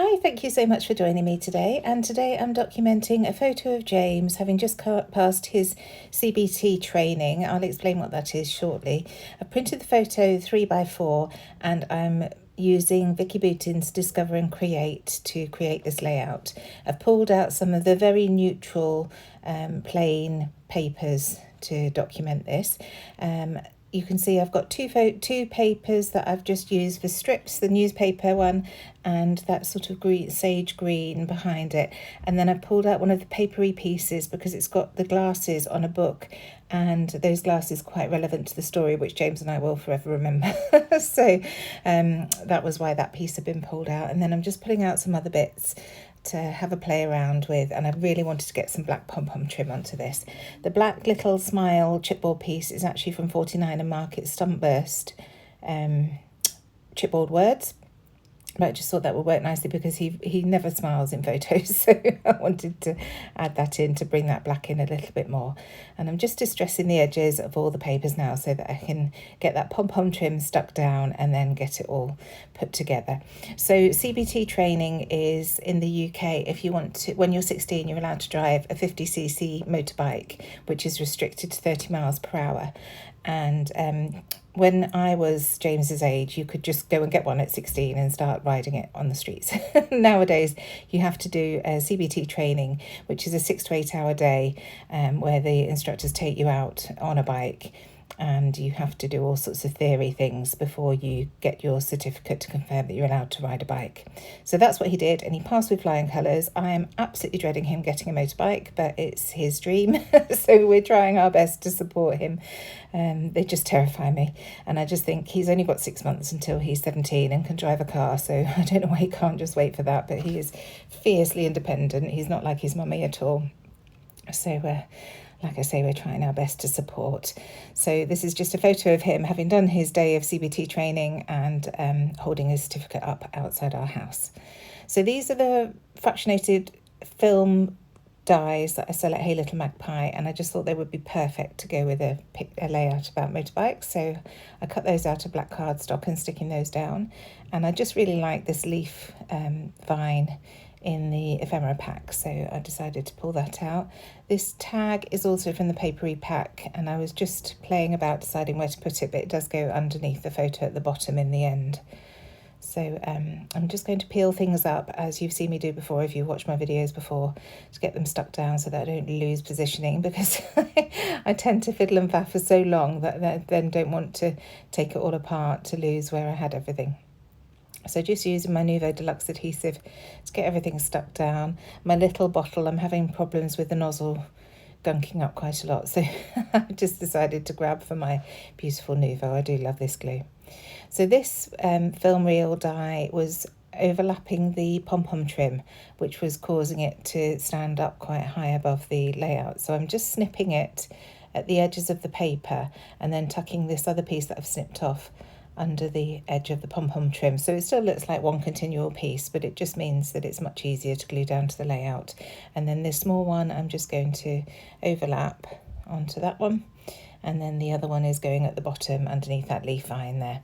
Hi, thank you so much for joining me today. And today I'm documenting a photo of James having just passed his CBT training. I'll explain what that is shortly. I've printed the photo 3x4 and I'm using Vicki Boutin's Discover Create to create this layout. I've pulled out some of the very neutral plain papers to document this. You can see I've got two papers that I've just used for strips, the newspaper one and that sort of green, sage green behind it. And then I pulled out one of the papery pieces because it's got the glasses on a book, and those glasses are quite relevant to the story, which James and I will forever remember. So that was why that piece had been pulled out. And then I'm just pulling out some other bits to have a play around with, and I really wanted to get some black pom-pom trim onto this. The black little smile chipboard piece is actually from 49 and Market Stumpburst chipboard words, but I just thought that would work nicely because he never smiles in photos, so I wanted to add that in to bring that black in a little bit more. And I'm just distressing the edges of all the papers now so that I can get that pom-pom trim stuck down and then get it all put together. So CBT training is in the UK. If you want to, when you're 16, you're allowed to drive a 50cc motorbike, which is restricted to 30 miles per hour. And when I was James's age, you could just go and get one at 16 and start riding it on the streets. Nowadays, you have to do a CBT training, which is a 6 to 8 hour day where the instructors take you out on a bike, and you have to do all sorts of theory things before you get your certificate to confirm that you're allowed to ride a bike. So that's what he did, and he passed with flying colours. I am absolutely dreading him getting a motorbike, but it's his dream, so we're trying our best to support him. They just terrify me, and I just think he's only got 6 months until he's 17 and can drive a car, so I don't know why he can't just wait for that, but he is fiercely independent. He's not like his mummy at all. So like I say, we're trying our best to support. So this is just a photo of him having done his day of CBT training and holding his certificate up outside our house. So these are the fractionated film dies that I sell at Hey Little Magpie, and I just thought they would be perfect to go with a layout about motorbikes. So I cut those out of black cardstock and sticking those down. And I just really like this leaf vine in the ephemera pack, so I decided to pull that out. This tag is also from the papery pack, and I was just playing about deciding where to put it, but it does go underneath the photo at the bottom in the end. So I'm just going to peel things up as you've seen me do before if you've watched my videos before, to get them stuck down so that I don't lose positioning, because I tend to fiddle and faff for so long that I then don't want to take it all apart to lose where I had everything. So just using my Nuvo Deluxe adhesive to get everything stuck down. My little bottle, I'm having problems with the nozzle gunking up quite a lot, so I just decided to grab for my beautiful Nuvo. I do love this glue. So this film reel die was overlapping the pom-pom trim, which was causing it to stand up quite high above the layout. So I'm just snipping it at the edges of the paper and then tucking this other piece that I've snipped off under the edge of the pom-pom trim. So it still looks like one continual piece, but it just means that it's much easier to glue down to the layout. And then this small one, I'm just going to overlap onto that one. And then the other one is going at the bottom underneath that leaf vine there.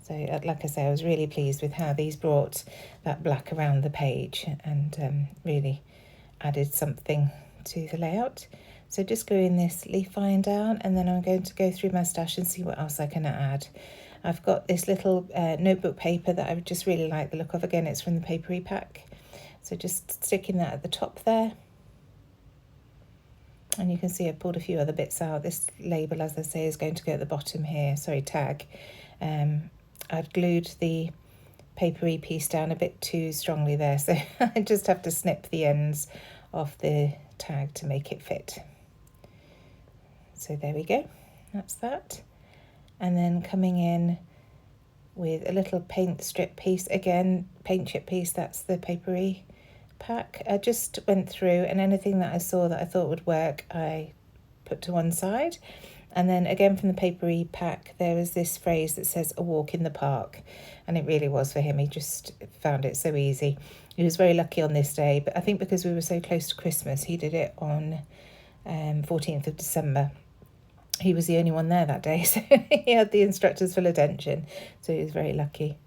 So like I say, I was really pleased with how these brought that black around the page and really added something to the layout. So just gluing this leaf vine down, and then I'm going to go through my stash and see what else I can add. I've got this little notebook paper that I just really like the look of. Again, it's from the papery pack. So just sticking that at the top there. And you can see I've pulled a few other bits out. This label, as I say, is going to go at the bottom here. Sorry, tag. I've glued the papery piece down a bit too strongly there, so I just have to snip the ends off the tag to make it fit. So there we go, that's that. And then coming in with a little paint strip piece, again, paint chip piece, that's the papery pack. I just went through, and anything that I saw that I thought would work, I put to one side. And then again from the papery pack, there was this phrase that says, "a walk in the park." And it really was for him. He just found it so easy. He was very lucky on this day, but I think because we were so close to Christmas, he did it on 14th of December. He was the only one there that day, so he had the instructor's full attention. So he was very lucky.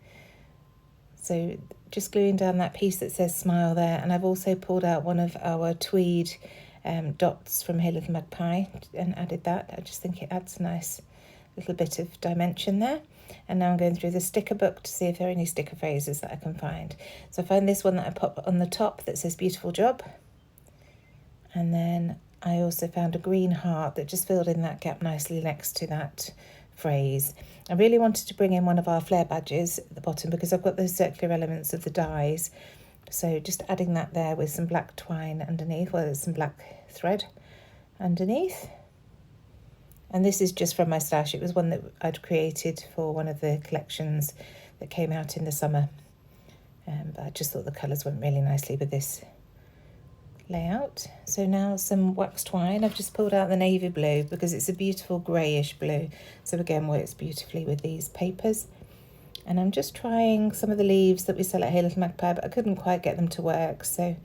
So just gluing down that piece that says smile there, and I've also pulled out one of our tweed dots from Hey Little Magpie and added that. I just think it adds a nice little bit of dimension there. And now I'm going through the sticker book to see if there are any sticker phrases that I can find. So I find this one that I pop on the top that says beautiful job. And then I also found a green heart that just filled in that gap nicely next to that phrase. I really wanted to bring in one of our flare badges at the bottom because I've got those circular elements of the dies. So just adding that there with some black twine underneath, well, there's some black thread underneath. And this is just from my stash. It was one that I'd created for one of the collections that came out in the summer. But I just thought the colours went really nicely with this layout. So now some wax twine. I've just pulled out the navy blue because it's a beautiful greyish blue. So again, works beautifully with these papers. And I'm just trying some of the leaves that we sell at Hey Little Magpie, but I couldn't quite get them to work. So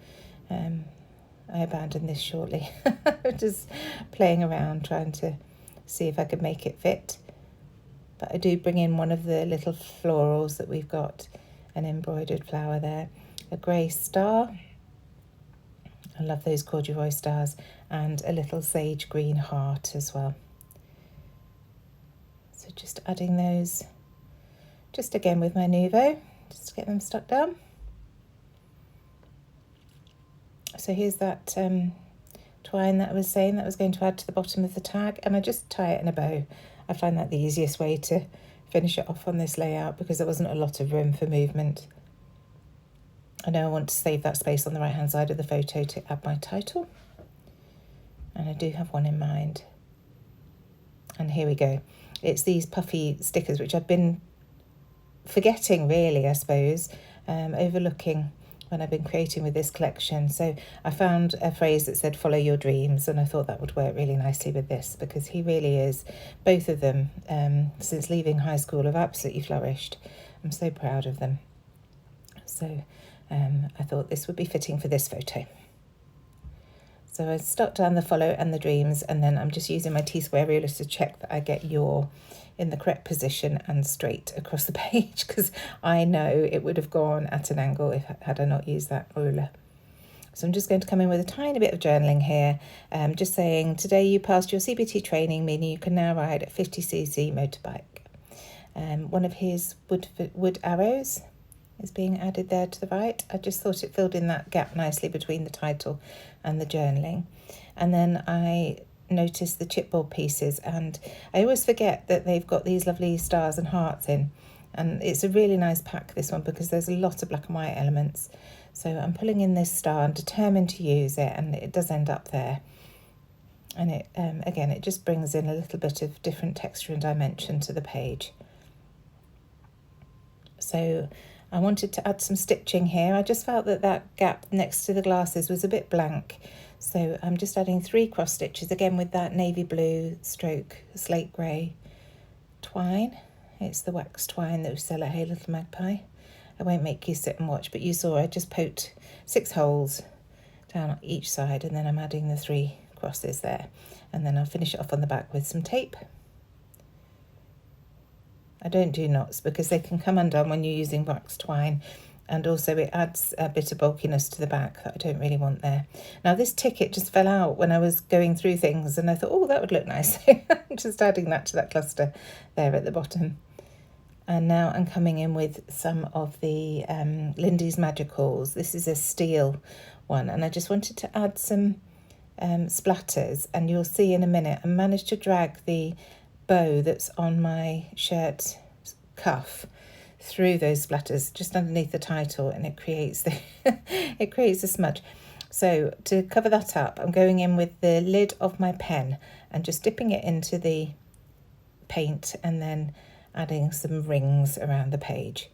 I abandoned this shortly. Just playing around, trying to see if I could make it fit. But I do bring in one of the little florals that we've got, an embroidered flower there, a grey star. I love those corduroy stars, and a little sage green heart as well. So just adding those, just again with my Nuvo, just to get them stuck down. So here's that twine that I was saying that I was going to add to the bottom of the tag, and I just tie it in a bow. I find that the easiest way to finish it off on this layout because there wasn't a lot of room for movement. I know I want to save that space on the right hand side of the photo to add my title, and I do have one in mind. And here we go. It's these puffy stickers which I've been forgetting really, I suppose, overlooking when I've been creating with this collection. So I found a phrase that said follow your dreams, and I thought that would work really nicely with this because he really is, both of them since leaving high school have absolutely flourished. I'm so proud of them. So I thought this would be fitting for this photo. So I stuck down the follow and the dreams, and then I'm just using my T-square ruler to check that I get your in the correct position and straight across the page, because I know it would have gone at an angle had I not used that ruler. So I'm just going to come in with a tiny bit of journaling here, just saying today you passed your CBT training, meaning you can now ride a 50cc motorbike. One of his wood arrows is being added there to the right. I just thought it filled in that gap nicely between the title and the journaling. And then I noticed the chipboard pieces, and I always forget that they've got these lovely stars and hearts in, and it's a really nice pack, this one, because there's a lot of black and white elements. So I'm pulling in this star and determined to use it, and it does end up there. And it again, it just brings in a little bit of different texture and dimension to the page. So I wanted to add some stitching here. I just felt that that gap next to the glasses was a bit blank. So I'm just adding 3 cross stitches, again with that navy blue stroke slate grey twine. It's the wax twine that we sell at Hey Little Magpie. I won't make you sit and watch, but you saw I just poked 6 holes down each side, and then I'm adding the 3 crosses there. And then I'll finish it off on the back with some tape. I don't do knots because they can come undone when you're using wax twine, and also it adds a bit of bulkiness to the back that I don't really want there. Now this ticket just fell out when I was going through things, and I thought, oh, that would look nice. I'm just adding that to that cluster there at the bottom. And now I'm coming in with some of the Lindy's Magicals. This is a steel one, and I just wanted to add some splatters, and you'll see in a minute I managed to drag the bow that's on my shirt cuff through those splatters just underneath the title, and it creates the it creates a smudge. So to cover that up, I'm going in with the lid of my pen and just dipping it into the paint and then adding some rings around the page.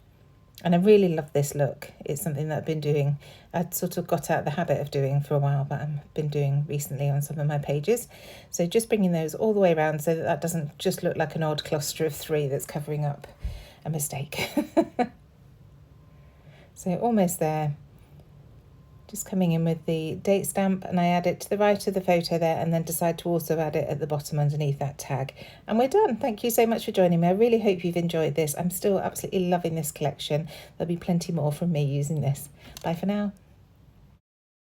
And I really love this look. It's something that I've been doing, I'd sort of got out of the habit of doing for a while, but I've been doing recently on some of my pages. So just bringing those all the way around so that that doesn't just look like an odd cluster of 3 that's covering up a mistake. So almost there. Just coming in with the date stamp, and I add it to the right of the photo there, and then decide to also add it at the bottom underneath that tag. And we're done. Thank you so much for joining me. I really hope you've enjoyed this. I'm still absolutely loving this collection. There'll be plenty more from me using this. Bye for now.